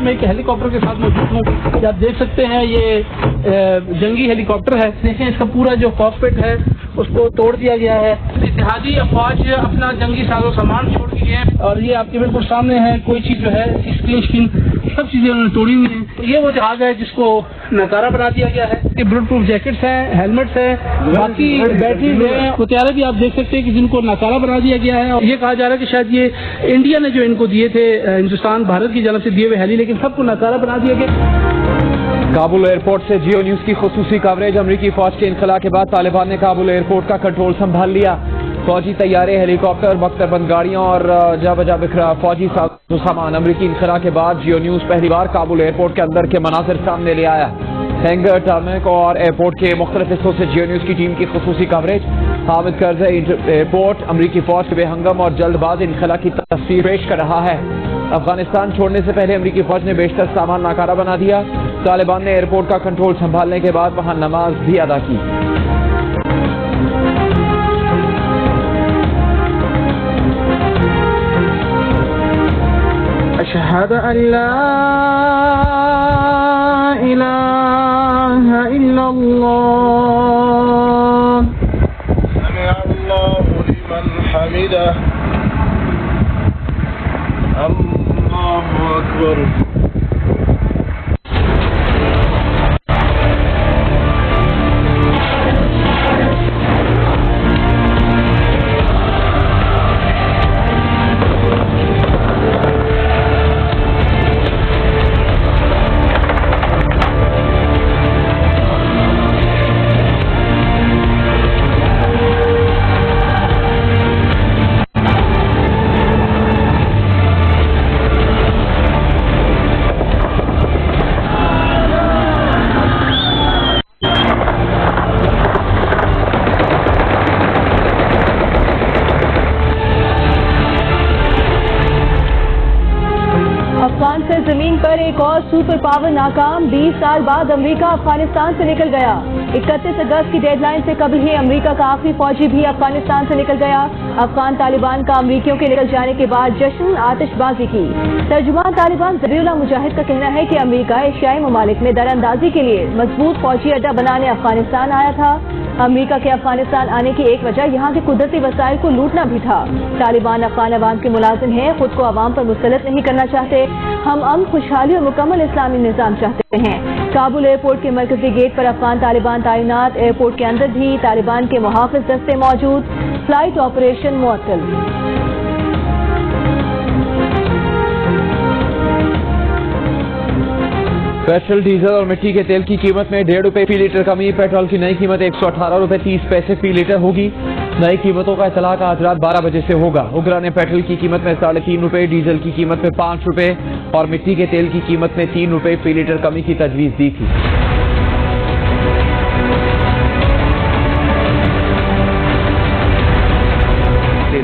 میں ایک ہیلی کاپٹر کے ساتھ موجود ہوں. یہ آپ دیکھ سکتے ہیں یہ جنگی ہیلی کاپٹر ہے. دیکھیں اس کا پورا جو کاکپٹ ہے اس کو توڑ دیا گیا ہے. اتحادی افواج اپنا جنگی ساز و سامان چھوڑ کے گئے ہیں اور یہ آپ کے بالکل سامنے ہے. کوئی چیز جو ہے اسکرین سب چیزیں انہوں نے توڑی ہوئی ہیں. یہ وہ جہاز ہے جس کو ناکارہ بنا دیا گیا ہے. یہ بلٹ پروف جیکٹس ہیں, ہیلمٹس ہیں, باقی بیٹریز ہیں, ہتھیار بھی آپ دیکھ سکتے ہیں کہ جن کو ناکارہ بنا دیا گیا ہے. اور یہ کہا جا رہا ہے کہ شاید یہ انڈیا نے جو ان کو دیے تھے, ہندوستان بھارت کی جانب سے دیے ہوئے ہیلی, لیکن سب کو ناکارہ بنا دیا گیا. کابل ایئرپورٹ سے جیو نیوز کی خصوصی کوریج. امریکی فوج کے انخلا کے بعد طالبان نے کابل ایئرپورٹ کا کنٹرول سنبھال لیا. فوجی طیارے, ہیلی کاپٹر, بختر بند گاڑیاں اور جا بجا بکھرا فوجی ساز و سامان. امریکی انخلا کے بعد جیو نیوز پہلی بار کابل ایئرپورٹ کے اندر کے مناظر سامنے لے آیا. ہینگر, ٹرمک اور ایئرپورٹ کے مختلف حصوں سے جیو نیوز کی ٹیم کی خصوصی کوریج. حامد کرزئی ایئرپورٹ امریکی فوج کے بے ہنگم اور جلد باز انخلا کی تصویر پیش کر رہا ہے. افغانستان چھوڑنے سے پہلے امریکی فوج نے بیشتر سامان ناکارہ بنا دیا. طالبان نے ایئرپورٹ کا کنٹرول سنبھالنے کے بعد وہاں نماز بھی ادا کی. اشہد ان لا الہ الا اللہ. سمع اللہ لمن حمدہ. اللہ اکبر. افغان سرزمین پر ایک اور سپر پاور ناکام. 20 سال بعد امریکہ افغانستان سے نکل گیا. 31 اگست کی ڈیڈ لائن سے قبل ہی امریکہ کا آخری فوجی بھی افغانستان سے نکل گیا. افغان طالبان کا امریکیوں کے نکل جانے کے بعد جشن, آتش بازی کی. ترجمان طالبان ذبیح اللہ مجاہد کا کہنا ہے کہ امریکہ ایشیائی ممالک میں در اندازی کے لیے مضبوط فوجی اڈہ بنانے افغانستان آیا تھا. امریکہ کے افغانستان آنے کی ایک وجہ یہاں کے قدرتی وسائل کو لوٹنا بھی تھا. طالبان افغان عوام کے ملازم ہیں, خود کو عوام پر مسلط نہیں کرنا چاہتے. ہم امن, خوشحالی اور مکمل اسلامی نظام چاہتے ہیں. کابل ایئرپورٹ کے مرکزی گیٹ پر افغان طالبان تعینات. ایئرپورٹ کے اندر بھی طالبان کے محافظ دستے موجود. فلائٹ آپریشن معطل. پیٹرول, ڈیزل اور مٹی کے تیل کی قیمت میں 1.5 روپے فی لیٹر کمی. پیٹرول کی نئی قیمت 118 روپے 30 پیسے فی لیٹر ہوگی. نئی قیمتوں کا اطلاع آج رات 12 بجے سے ہوگا. اگرا نے پیٹرول کی قیمت میں 3.5 روپے, ڈیزل کی قیمت میں 5 روپے اور مٹی کے تیل کی قیمت میں 3 روپے فی لیٹر کمی کی تجویز دی تھی.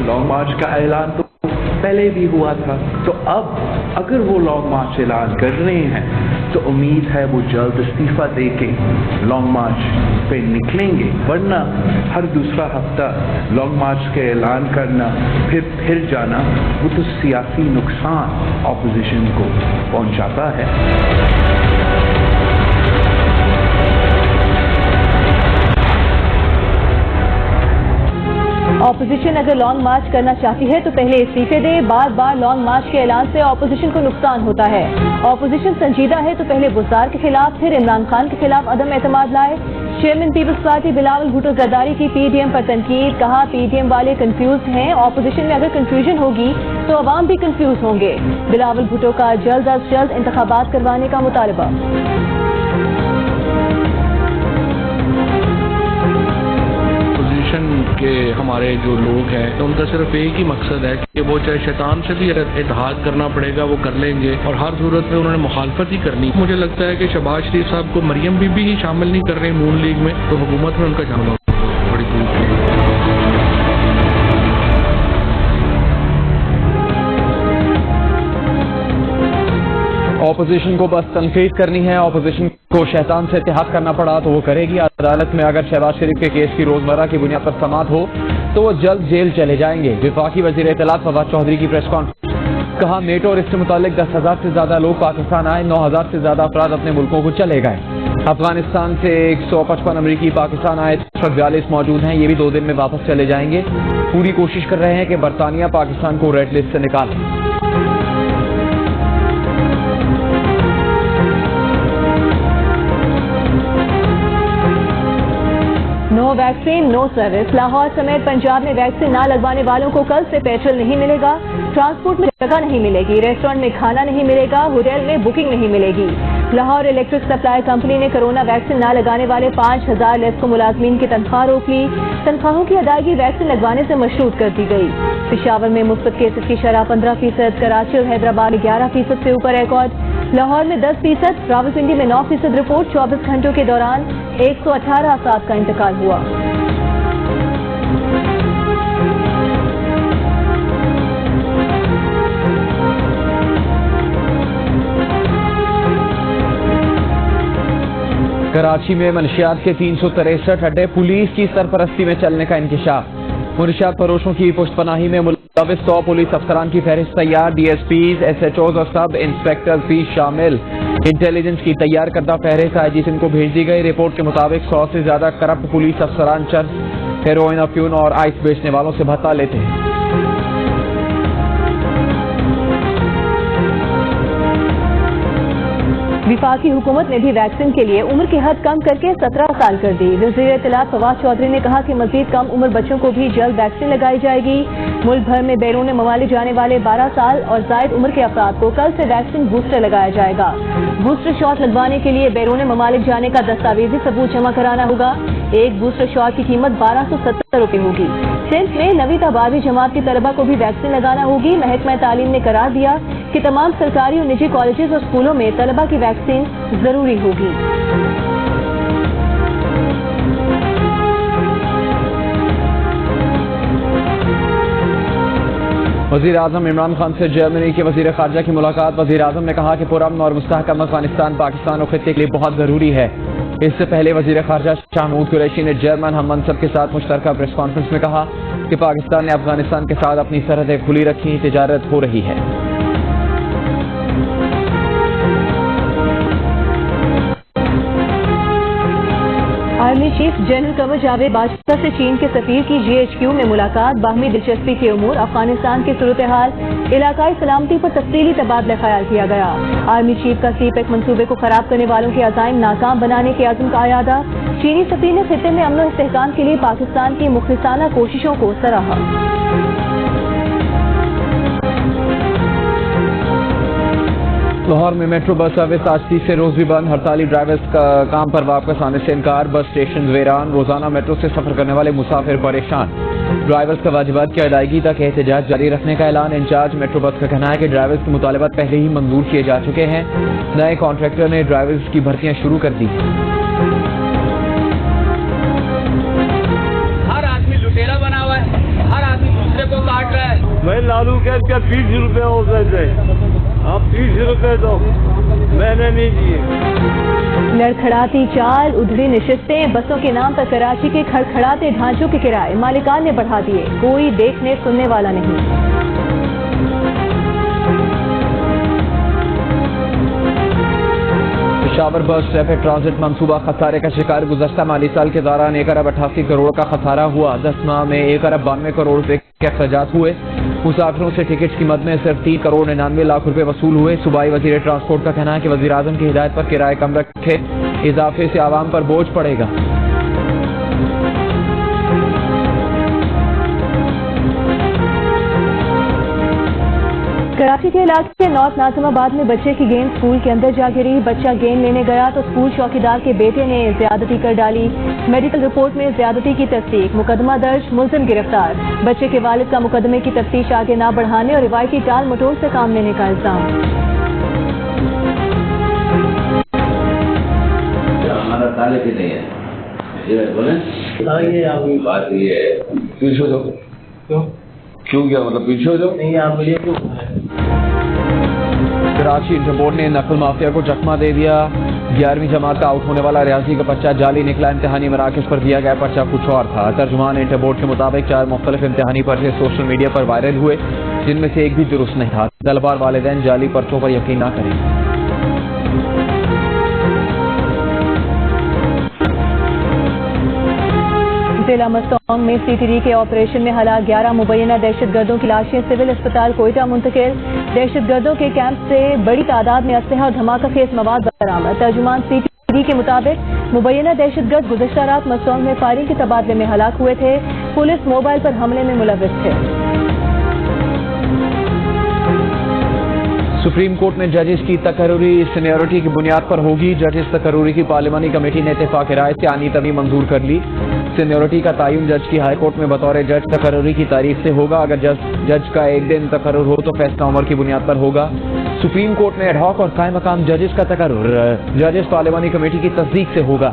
لانگ مارچ کا اعلان تو پہلے بھی ہوا تھا, تو اب اگر وہ لانگ مارچ اعلان کر رہے ہیں تو امید ہے وہ جلد استعفیٰ دے کے لانگ مارچ پہ نکلیں گے. ورنہ ہر دوسرا ہفتہ لانگ مارچ کا اعلان کرنا پھر جانا, وہ تو سیاسی نقصان اپوزیشن کو پہنچاتا ہے. اپوزیشن اگر لانگ مارچ کرنا چاہتی ہے تو پہلے استعفے دے. بار بار لانگ مارچ کے اعلان سے اپوزیشن کو نقصان ہوتا ہے. اپوزیشن سنجیدہ ہے تو پہلے بزدار کے خلاف, پھر عمران خان کے خلاف عدم اعتماد لائے. چیئرمین پیپلز پارٹی بلاول بھٹو زرداری کی پی ڈی ایم پر تنقید. کہا پی ڈی ایم والے کنفیوز ہیں. اپوزیشن میں اگر کنفیوژن ہوگی تو عوام بھی کنفیوز ہوں گے. بلاول بھٹو کا جلد از جلد انتخابات کروانے کا مطالبہ. کہ ہمارے جو لوگ ہیں ان کا صرف ایک ہی مقصد ہے کہ وہ چاہے شیطان سے بھی اتحاد کرنا پڑے گا وہ کر لیں گے, اور ہر صورت میں انہوں نے مخالفت ہی کرنی. مجھے لگتا ہے کہ شہباز شریف صاحب کو مریم بی بی ہی شامل نہیں کر رہے نون لیگ میں, تو حکومت میں ان کا جانا بڑی دور ہے. اپوزیشن کو بس تنقید کرنی ہے. اپوزیشن کو شیطان سے اتحاد کرنا پڑا تو وہ کرے گی. عدالت میں اگر شہباز شریف کے کیس کی روزمرہ کی بنیاد پر سماعت ہو تو وہ جلد جیل چلے جائیں گے. وفاقی وزیر اطلاعات فواد چودھری کی پریس کانفرنس. کہا نیٹو اور اس سے متعلق 10,000 سے زیادہ لوگ پاکستان آئے، 9,000 سے زیادہ افراد اپنے ملکوں کو چلے گئے۔ افغانستان سے 155 امریکی پاکستان آئے، 42 موجود ہیں، یہ بھی 2 دن میں واپس چلے جائیں گے۔ پوری کوشش کر رہے ہیں کہ برطانیہ پاکستان کو ریڈ لسٹ سے نکالے۔ نو ویکسین نو سروس، لاہور سمیت پنجاب میں ویکسین نہ لگوانے والوں کو کل سے پیٹرول نہیں ملے گا، ٹرانسپورٹ میں جگہ نہیں ملے گی، ریسٹورینٹ میں کھانا نہیں ملے گا، ہوٹل میں بکنگ نہیں ملے گی۔ لاہور الیکٹرک سپلائی کمپنی نے کرونا ویکسین نہ لگانے والے 5,000 لیسکو ملازمین کی تنخواہ روک لی، تنخواہوں کی ادائیگی ویکسین لگوانے سے مشروط کر دی گئی۔ پشاور میں مثبت کیسز کی شرح 15%، کراچی اور حیدرآباد میں 11% سے اوپر ریکارڈ، لاہور میں 10%، راولپنڈی میں 9% رپورٹ۔ 24 گھنٹوں کے دوران 118 افراد کا انتقال ہوا۔ کراچی میں منشیات کے 363 اڈے پولیس کی سرپرستی میں چلنے کا انکشاف۔ منشیات فروشوں کی پشت پناہی میں ملوث 100 پولیس افسران کی فہرست تیار، D S Ps, S H Os اور سب انسپیکٹرز بھی شامل۔ انٹیلیجنس کی تیار کردہ فہرست آئی جی کو بھیج دی گئی۔ رپورٹ کے مطابق 100 سے زیادہ کرپٹ پولیس افسران چرس، ہیروئن، افیون اور آئس بیچنے والوں سے بھتہ لیتے ہیں۔ وفاقی حکومت نے بھی ویکسین کے لیے عمر کی حد کم کر کے 17 سال کر دی۔ وزیر اطلاعات فواد چودھری نے کہا کہ مزید کم عمر بچوں کو بھی جلد ویکسین لگائی جائے گی۔ ملک بھر میں بیرون ممالک جانے والے 12 سال اور زائد عمر کے افراد کو کل سے ویکسین بوسٹر لگایا جائے گا۔ بوسٹر شاٹ لگوانے کے لیے بیرون ممالک جانے کا دستاویزی ثبوت جمع کرانا ہوگا۔ ایک بوسٹر شاٹ کی قیمت 1270 روپے ہوگی۔ 10th میں 9ویں تا 12ویں جماعت کے طلبہ کو بھی ویکسین لگانا ہوگی۔ محکمہ تعلیم نے قرار دیا کہ تمام سرکاری اور نجی کالجز اور اسکولوں میں طلبہ کی ویکسین ضروری ہوگی۔ وزیر اعظم عمران خان سے جرمنی کے وزیر خارجہ کی ملاقات۔ وزیر اعظم نے کہا کہ پرامن اور مستحکم افغانستان پاکستان اور خطے کے لیے بہت ضروری ہے۔ اس سے پہلے وزیر خارجہ شاہ محمود قریشی نے جرمن ہم منصب کے ساتھ مشترکہ پریس کانفرنس میں کہا کہ پاکستان نے افغانستان کے ساتھ اپنی سرحدیں کھلی رکھی، تجارت ہو رہی ہے۔ Army chief general Qamar Javed Bajwa سے چین کے سفیر کی GHQ میں ملاقات۔ باہمی دلچسپی کے امور، افغانستان کی صورتحال، علاقائی سلامتی پر تفصیلی تبادلہ خیال کیا گیا۔ آرمی چیف کا CPEC منصوبے کو خراب کرنے والوں کے عزائم ناکام بنانے کے عزم کا اعادہ۔ چینی سفیر نے خطے میں امن و استحکام کے لیے پاکستان کی مخلصانہ کوششوں کو سراہا۔ لاہور میں میٹرو بس سروس آج تیسرے روز بھی بند، ہڑتالی ڈرائیورز کا کام پر واپس آنے سے انکار، بس اسٹیشن ویران، روزانہ میٹرو سے سفر کرنے والے مسافر پریشان۔ ڈرائیورز کا واجبات کی ادائیگی تک احتجاج جاری رکھنے کا اعلان۔ انچارج میٹرو بس کا کہنا ہے کہ ڈرائیورز کے مطالبات پہلے ہی منظور کیے جا چکے ہیں، نئے کانٹریکٹر نے ڈرائیورز کی بھرتیاں شروع کر دی۔ ہر آدمی لٹیرا بنا ہوا ہے، ہر آدمی دوسرے کو کاٹ رہا ہے۔ میں لالو کیس کا 30 روپے ہو گئے تھے، آپ 30 روپے دو، میں نے نہیں دیے۔ لڑکھڑاتی چال، ادھری نشستیں، بسوں کے نام پر کراچی کے کھڑکھڑاتے ڈھانچوں کے کرائے مالکان نے بڑھا دیے، کوئی دیکھنے سننے والا نہیں۔ پشاور بس ریپڈ ٹرانزٹ منصوبہ خسارے کا شکار، گزشتہ مالی سال کے دوران 1,88 کروڑ کا خسارہ ہوا، 10 ماہ میں 1,92 کروڑ روپے کے اخراجات ہوئے۔ مسافروں سے ٹکٹ قیمت میں صرف 3 کروڑ 99 لاکھ روپے وصول ہوئے۔ صوبائی وزیر ٹرانسپورٹ کا کہنا ہے کہ وزیر اعظم کی ہدایت پر کرائے کم رکھے، اضافے سے عوام پر بوجھ پڑے گا۔ کراچی کے علاقے نارتھ ناظم آباد میں بچے کی گیند اسکول کے اندر جا گری، بچہ گیند لینے گیا تو اسکول چوکیدار کے بیٹے نے زیادتی کر ڈالی، میڈیکل رپورٹ میں زیادتی کی تصدیق، مقدمہ درج، ملزم گرفتار۔ بچے کے والد کا مقدمے کی تفتیش آگے نہ بڑھانے اور روایتی ٹال مٹول سے کام لینے کا الزام۔ ہمارا طالب ہی نہیں ہے، بولیں بات یہ ہے، پیچھے دو کیوں کیا مطلب پیچھے دو نہیں، آپ مجھے کیوں۔ کراچی انٹر بورڈ نے نقل مافیا کو چکمہ دے دیا، 11ویں جماعت کا آؤٹ ہونے والا ریاضی کا پرچہ جعلی نکلا، امتحانی مراکز پر دیا گیا پرچہ کچھ اور تھا۔ ترجمان انٹر بورڈ کے مطابق 4 مختلف امتحانی پرچے سوشل میڈیا پر وائرل ہوئے، جن میں سے ایک بھی درست نہیں تھا. طلبہ اور والدین جعلی پرچوں پر یقین نہ کریں. ضلع مستونگ میں CTD کے آپریشن میں ہلاک 11 مبینہ دہشت گردوں کی لاشیں سول اسپتال کوئٹہ منتقل. دہشت گردوں کے کیمپ سے بڑی تعداد میں اسلحہ اور دھماکہ خیز مواد برآمد. ترجمان CTD کے مطابق مبینہ دہشت گرد گزشتہ رات مستونگ میں فائرنگ کے تبادلے میں ہلاک ہوئے تھے. پولیس موبائل پر حملے میں ملوث تھے. سپریم کورٹ میں ججز کی تقرری سینیورٹی کی بنیاد پر ہوگی. ججز تقرری کی پارلیمانی کمیٹی نے اتفاق رائے سے آنی تبھی منظور کر لی. سینیورٹی کا تعین جج کی ہائی کورٹ میں بطور جج تقرری کی تاریخ سے ہوگا. اگر جج کا ایک دن تقرر ہو تو فیصلہ عمر کی بنیاد پر ہوگا. سپریم کورٹ میں ایڈ ہاک اور قائم مقام ججز کا تقرر ججز پارلیمانی کمیٹی کی تصدیق سے ہوگا.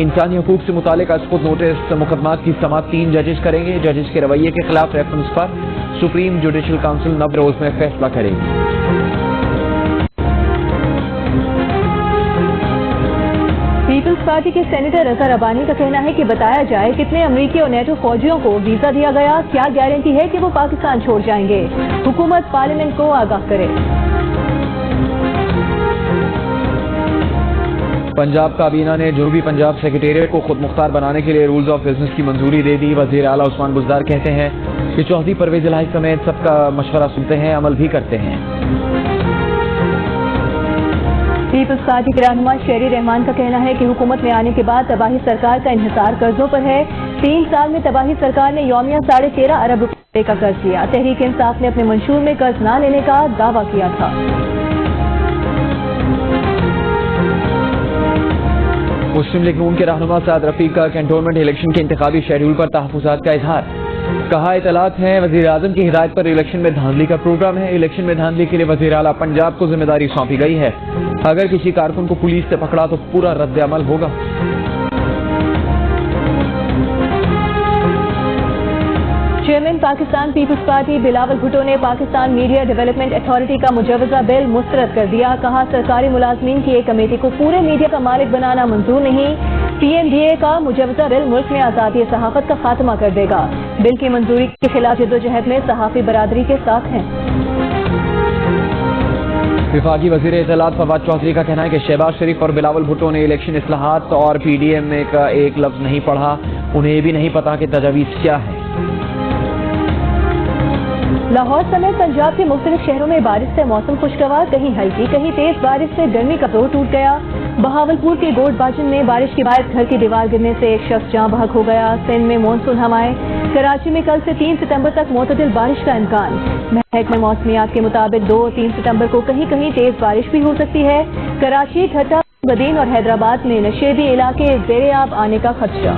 انسانی حقوق سے متعلق از خود نوٹس مقدمات کی سماعت 3 ججز کریں گے. ججز کے رویے کے خلاف ریفرنس پر سپریم جوڈیشل کونسل 90 روز میں فیصلہ کرے گی. پیپلز پارٹی کے سینیٹر اظہر ربانی کا کہنا ہے کہ بتایا جائے کتنے امریکی اور نیٹو فوجیوں کو ویزا دیا گیا. کیا گارنٹی ہے کہ وہ پاکستان چھوڑ جائیں گے؟ حکومت پارلیمنٹ کو آگاہ کرے. پنجاب کابینہ نے جنوبی پنجاب سیکریٹریٹ کو خود مختار بنانے کے لیے رولز آف بزنس کی منظوری دے دی. وزیر اعلیٰ عثمان بزدار کہتے ہیں کہ چوہدری پرویز الہی سمیت سب کا مشورہ سنتے ہیں، عمل بھی کرتے ہیں. پیپلز پارٹی کے رہنما شیری رحمان کا کہنا ہے کہ حکومت میں آنے کے بعد تباہی سرکار کا انحصار قرضوں پر ہے. 3 سال میں تباہی سرکار نے یومیہ 13.5 ارب روپے کا قرض لیا. تحریک انصاف نے اپنے منشور میں قرض نہ لینے کا دعویٰ کیا تھا. مسلم لیگ نون کے رہنما سعد رفیق کا کنٹونمنٹ الیکشن کے انتخابی شیڈول پر تحفظات کا اظہار. کہا اطلاعات ہیں وزیر اعظم کی ہدایت پر الیکشن میں دھاندلی کا پروگرام ہے. الیکشن میں دھاندلی کے لیے وزیر اعلیٰ پنجاب کو ذمہ داری سونپی گئی ہے. اگر کسی کارکن کو پولیس سے پکڑا تو پورا رد عمل ہوگا. چیئرمین پاکستان پیپلز پارٹی بلاول بھٹو نے پاکستان میڈیا ڈیولپمنٹ اتھارٹی کا مجوزہ بل مسترد کر دیا. کہا سرکاری ملازمین کی ایک کمیٹی کو پورے میڈیا کا مالک بنانا منظور نہیں. PMDA کا مجوزہ بل ملک میں آزادی صحافت کا خاتمہ کر دے گا. بل کی منظوری کے خلاف جدوجہد میں صحافی برادری کے ساتھ ہیں. وفاقی وزیر اطلاعات فواد چودھری کا کہنا ہے کہ شہباز شریف اور بلاول بھٹو نے الیکشن اصلاحات اور PDM کا ایک لفظ نہیں پڑھا. انہیں یہ بھی نہیں پتا کہ تجاویز کیا ہے. لاہور سمیت پنجاب کے مختلف شہروں میں بارش سے موسم خوشگوار. کہیں ہلکی کہیں تیز بارش سے گرمی کا دور ٹوٹ گیا. بہاولپور کے گوڈ باجن میں بارش کے بعد گھر کی دیوار گرنے سے ایک شخص جاں بحق ہو گیا. سندھ میں مونسون ہوائیں. کراچی میں کل سے 3 ستمبر تک معتدل بارش کا امکان. محکمہ موسمیات کے مطابق 2 اور 3 ستمبر کو کہیں کہیں تیز بارش بھی ہو سکتی ہے. کراچی، ٹھٹہ، بدین اور حیدرآباد میں نشیبی علاقے زیر آب آنے کا خدشہ.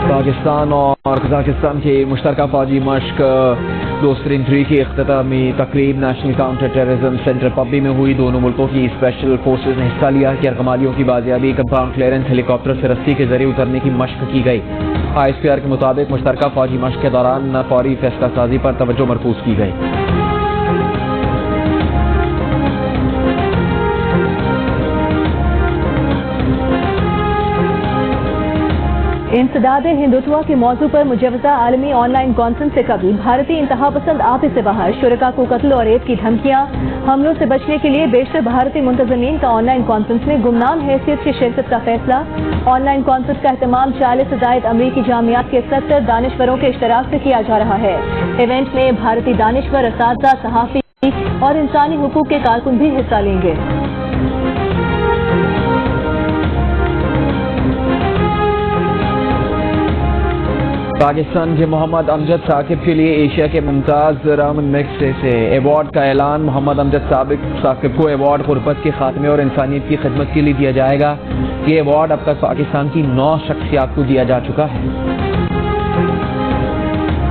پاکستان اور قزاقستان کی مشترکہ فوجی مشق 2-3 کی اختتامی تقریب national counter terrorism centre Pabbi میں ہوئی. دونوں ملکوں کی اسپیشل فورسز نے حصہ لیا. یرغمالیوں کی بازیابی کنفرم کلیئرنس ہیلی کاپٹر سے رسی کے ذریعے اترنے کی مشق کی گئی. ISPR کے مطابق مشترکہ فوجی مشق کے دوران فوری فیصلہ سازی پر توجہ مرکوز کی گئی. انسداد ہندوتوا کے موضوع پر مجوزہ عالمی آن لائن کانفرنس سے قبل بھارتی انتہا پسند آپس سے باہر. شرکا کو قتل اور ریپ کی دھمکیاں. حملوں سے بچنے کے لیے بیشتر بھارتی منتظمین کا آن لائن کانفرنس میں گمنام حیثیت سے شرکت کا فیصلہ. آن لائن کانفرنس کا اہتمام 40 سے زائد امریکی جامعات کے 70 دانشوروں کے اشتراک سے کیا جا رہا ہے. ایونٹ میں بھارتی دانشور، اساتذہ، صحافی اور انسانی حقوق کے کارکن بھی حصہ لیں گے. پاکستان کے محمد امجد ثاقب کے لیے ایشیا کے ممتاز رامن میگسیسے سے ایوارڈ کا اعلان. محمد امجد ثاقب کو ایوارڈ غربت کے خاتمے اور انسانیت کی خدمت کے لیے دیا جائے گا. یہ ایوارڈ اب تک پاکستان کی 9 شخصیات کو دیا جا چکا ہے.